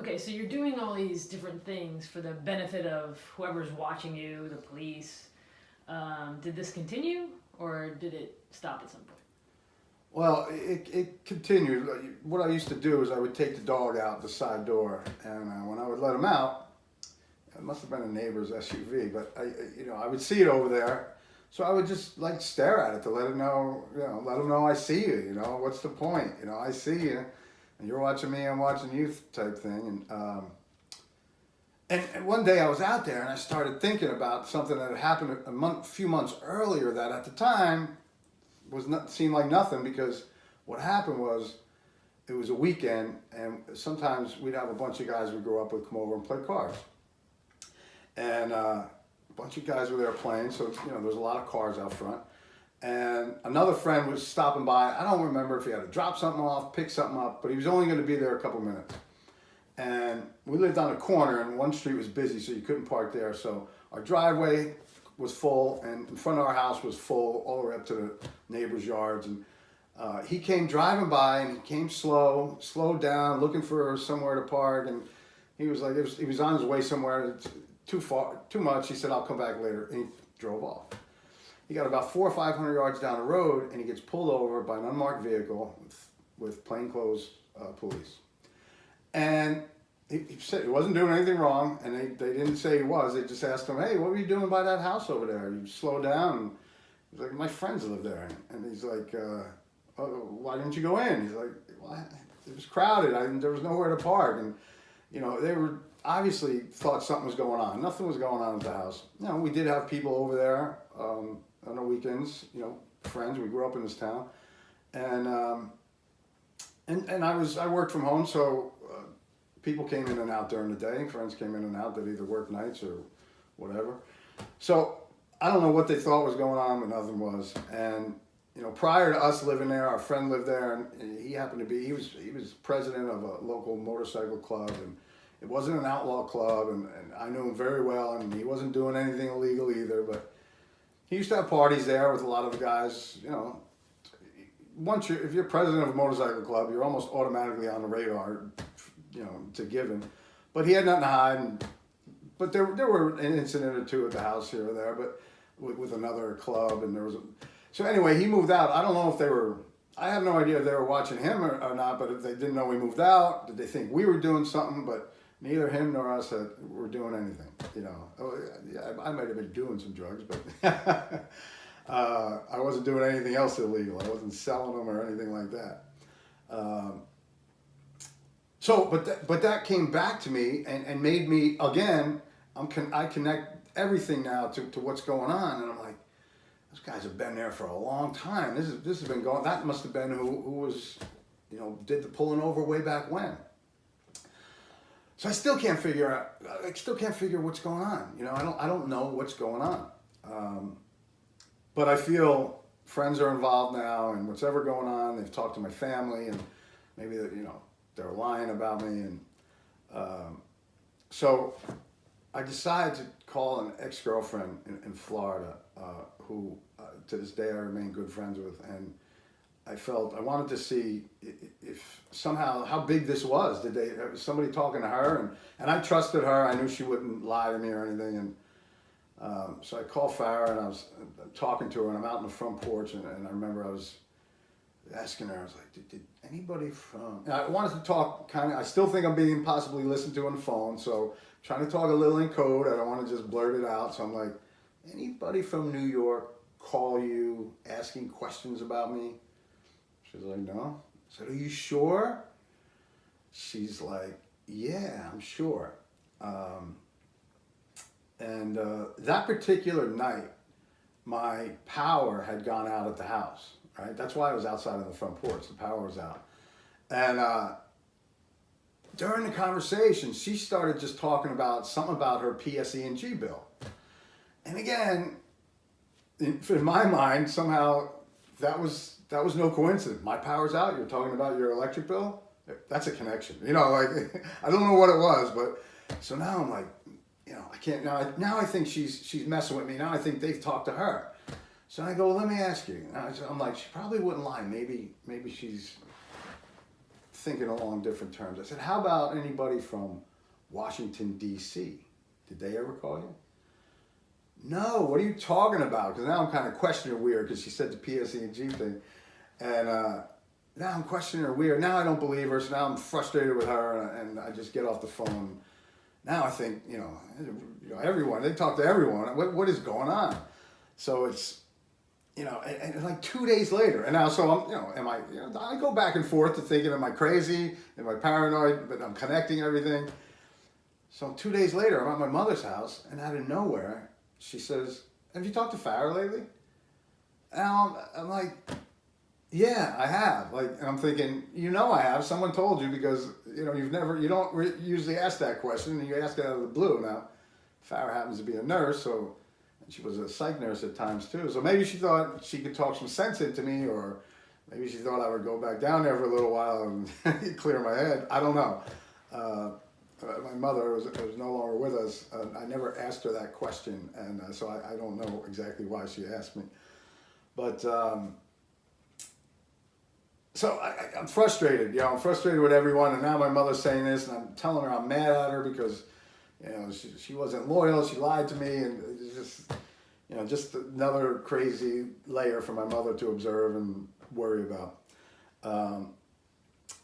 Okay, so you're doing all these different things for the benefit of whoever's watching you, the police. Did this continue, or did it stop at some point? Well, it continued. What I used to do is I would take the dog out the side door, and when I would let him out, it must have been a neighbor's SUV, but I would see it over there, so I would just like stare at it to let it know, let him know I see you. What's the point? I see you, and you're watching me, I'm watching you, type thing. And one day I was out there and I started thinking about something that had happened a few months earlier that at the time seemed like nothing, because what happened was it was a weekend and sometimes we'd have a bunch of guys we grew up with come over and play cards. And a bunch of guys were there playing, so there's a lot of cars out front. And another friend was stopping by. I don't remember if he had to drop something off, pick something up, but he was only going to be there a couple minutes. And we lived on a corner and one street was busy, so you couldn't park there. So our driveway was full and in front of our house was full all the way up to the neighbors' yards. And he came driving by and he came slowed down, looking for somewhere to park. And he was like, he was on his way somewhere, too much. He said, I'll come back later. And he drove off. He got about 400 or 500 yards down the road and he gets pulled over by an unmarked vehicle with plainclothes police. And he said he wasn't doing anything wrong, and they didn't say he was. They just asked him, hey, what were you doing by that house over there? You slow down. And he's like, my friends live there. And he's like, why didn't you go in? He's like, well, it was crowded. There was nowhere to park. And, they were obviously thought something was going on. Nothing was going on at the house. We did have people over there on the weekends, friends. We grew up in this town. And I worked from home, so people came in and out during the day. Friends came in and out that either worked nights or whatever. So I don't know what they thought was going on, but nothing was. And prior to us living there, our friend lived there, and he happened to be he was president of a local motorcycle club, and it wasn't an outlaw club, and I knew him very well, and he wasn't doing anything illegal either. But he used to have parties there with a lot of the guys. If you're president of a motorcycle club, you're almost automatically on the radar, to give him. But he had nothing to hide. But there were an incident or two at the house here or there, but with another club, and so anyway, he moved out. I don't know if I have no idea if they were watching him or not, but if they didn't know we moved out, did they think we were doing something? But neither him nor us were doing anything, I might have been doing some drugs, but I wasn't doing anything else illegal. I wasn't selling them or anything like that. But that came back to me and made me, again, I connect everything now to what's going on. And I'm like, those guys have been there for a long time. This has been going, that must have been who was, did the pulling over way back when. So I still can't figure what's going on. I don't know what's going on. But I feel friends are involved now, and what's ever going on, they've talked to my family, and maybe they're lying about me, and so I decided to call an ex-girlfriend in Florida, who to this day I remain good friends with, and I wanted to see if somehow how big this was. Was somebody talking to her, and I trusted her. I knew she wouldn't lie to me or anything, and so I called Farah, and I was talking to her, and I'm out in the front porch, and I remember I was asking her, I was like, did anybody from, and I wanted to talk I still think I'm being possibly listened to on the phone, so I'm trying to talk a little in code. I don't want to just blurt it out, so I'm like, anybody from New York call you asking questions about me? She's like, no. I said, are you sure? She's like, yeah, I'm sure. And that particular night, my power had gone out at the house, right? That's why I was outside on the front porch. The power was out. And during the conversation, she started just talking about something about her PSE&G bill. And again, in my mind, somehow that was no coincidence. My power's out. You're talking about your electric bill? That's a connection. I don't know what it was, but so now I'm like, I can't, now I think she's messing with me. Now I think they've talked to her. So I go, well, let me ask you. I'm like, she probably wouldn't lie. Maybe she's thinking along different terms. I said, how about anybody from Washington, D.C.? Did they ever call you? No, what are you talking about? Because now I'm kind of questioning her weird because she said the PSE&G thing. And now I'm questioning her weird. Now I don't believe her, so now I'm frustrated with her, and I just get off the phone. Now I think, everyone, they talk to everyone. What is going on? So it's, and like 2 days later, and now, so I'm, I go back and forth to thinking, am I crazy? Am I paranoid? But I'm connecting everything. So 2 days later, I'm at my mother's house, and out of nowhere, she says, have you talked to Farrah lately? And I'm like, yeah, I have. And I'm thinking, I have. Someone told you because, you don't usually ask that question, and you ask it out of the blue. Now, Farrah happens to be a nurse, so she was a psych nurse at times too. So maybe she thought she could talk some sense into me, or maybe she thought I would go back down there for a little while and clear my head. I don't know. My mother was no longer with us. I never asked her that question, and so I don't know exactly why she asked me. But so I'm frustrated. I'm frustrated with everyone, and now my mother's saying this, and I'm telling her I'm mad at her because she wasn't loyal. She lied to me, and it's just another crazy layer for my mother to observe and worry about.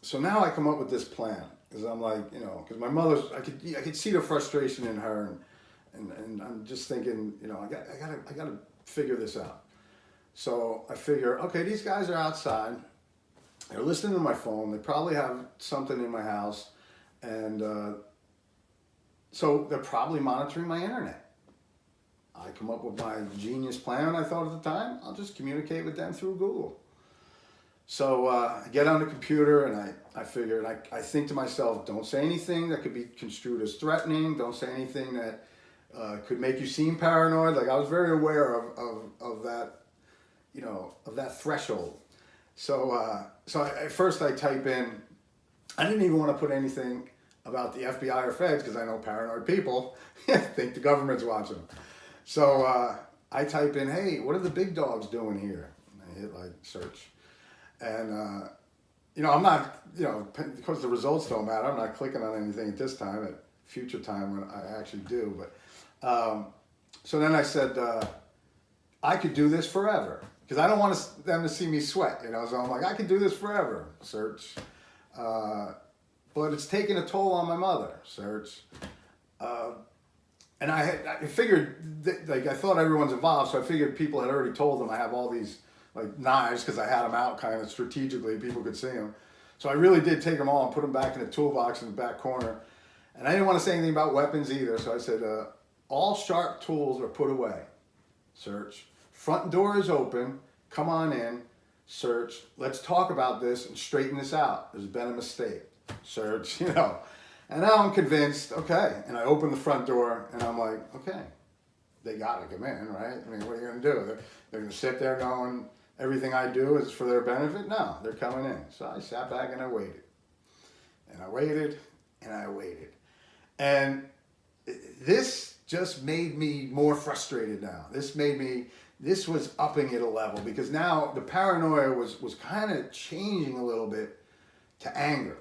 So now I come up with this plan. Because I'm like, because my mother's, I could see the frustration in her, and I'm just thinking, I gotta figure this out. So I figure, okay, these guys are outside, they're listening to my phone, they probably have something in my house, and so they're probably monitoring my internet. I come up with my genius plan, I thought at the time, I'll just communicate with them through Google. So I get on the computer and I figure, and I think to myself, don't say anything that could be construed as threatening. Don't say anything that could make you seem paranoid. I was very aware of that, of that threshold. So at first I type in, I didn't even want to put anything about the FBI or feds because I know paranoid people think the government's watching them. So I type in, hey, what are the big dogs doing here? And I hit search. And, I'm not, because the results don't matter, I'm not clicking on anything at this time, at future time when I actually do. But so then I said, I could do this forever because I don't want them to see me sweat, So I'm like, I could do this forever. Search. But it's taking a toll on my mother. Search. And I figured, I thought everyone's involved, so I figured people had already told them I have all these knives because I had them out kind of strategically, people could see them. So I really did take them all and put them back in the toolbox in the back corner. And I didn't want to say anything about weapons either, so I said, all sharp tools are put away. Search. Front door is open, come on in. Search. Let's talk about this and straighten this out. There's been a mistake. Search, And now I'm convinced, okay. And I open the front door and I'm like, okay, they got to come in, right? I mean, what are you going to do? They're going to sit there going, everything I do is for their benefit? No, they're coming in. So I sat back and I waited. And I waited and I waited. And this just made me more frustrated now. This was upping it a level because now the paranoia was kind of changing a little bit to anger.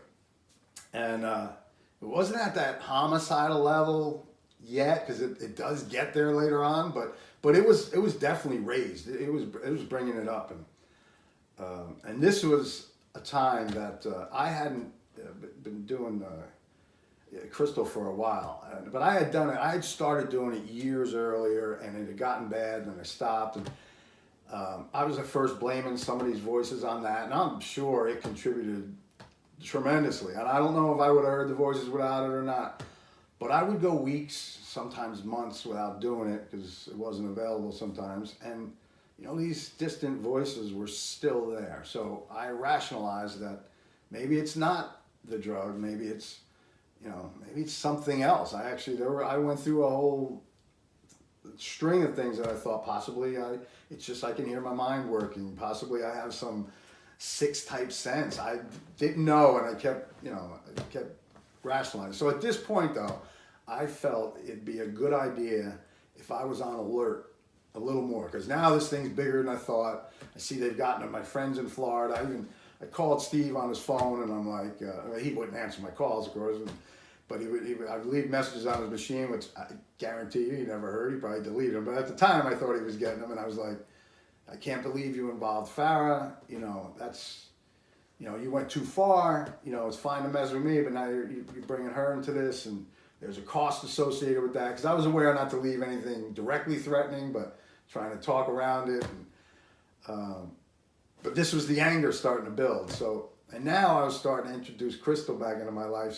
And it wasn't at that homicidal level yet because it does get there later on, but it was definitely raised. It was bringing it up, and this was a time that I hadn't been doing crystal for a while, but I had done it. I had started doing it years earlier, and it had gotten bad, and I stopped. And I was at first blaming some of these voices on that, and I'm sure it contributed tremendously. And I don't know if I would have heard the voices without it or not. But I would go weeks, sometimes months without doing it because it wasn't available sometimes. And, these distant voices were still there. So I rationalized that maybe it's not the drug, maybe it's, maybe it's something else. I went through a whole string of things that I thought possibly it's just I can hear my mind working. Possibly I have some sixth type sense. I didn't know, and I kept rationalizing. So at this point, though, I felt it'd be a good idea if I was on alert a little more, because now this thing's bigger than I thought. I see they've gotten to my friends in Florida. I called Steve on his phone, and I'm like, he wouldn't answer my calls, of course, but I'd leave messages on his machine, which I guarantee you he never heard. He probably deleted them. But at the time, I thought he was getting them, and I was like, I can't believe you involved Farah. You know, that's, you know, you went too far. You know, it's fine to mess with me, but now you're bringing her into this, and there's a cost associated with that. Because I was aware not to leave anything directly threatening, but trying to talk around it. And, but this was the anger starting to build. So, and now I was starting to introduce Crystal back into my life,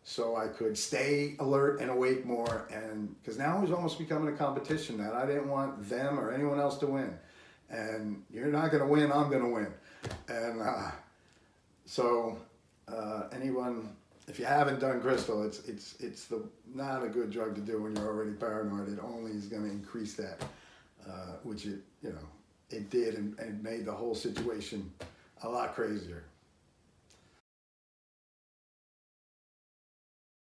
so I could stay alert and awake more. And because now it was almost becoming a competition that I didn't want them or anyone else to win. And you're not going to win, I'm going to win. And anyone, if you haven't done Crystal, it's not a good drug to do when you're already paranoid. It only is going to increase that, which it did, and made the whole situation a lot crazier.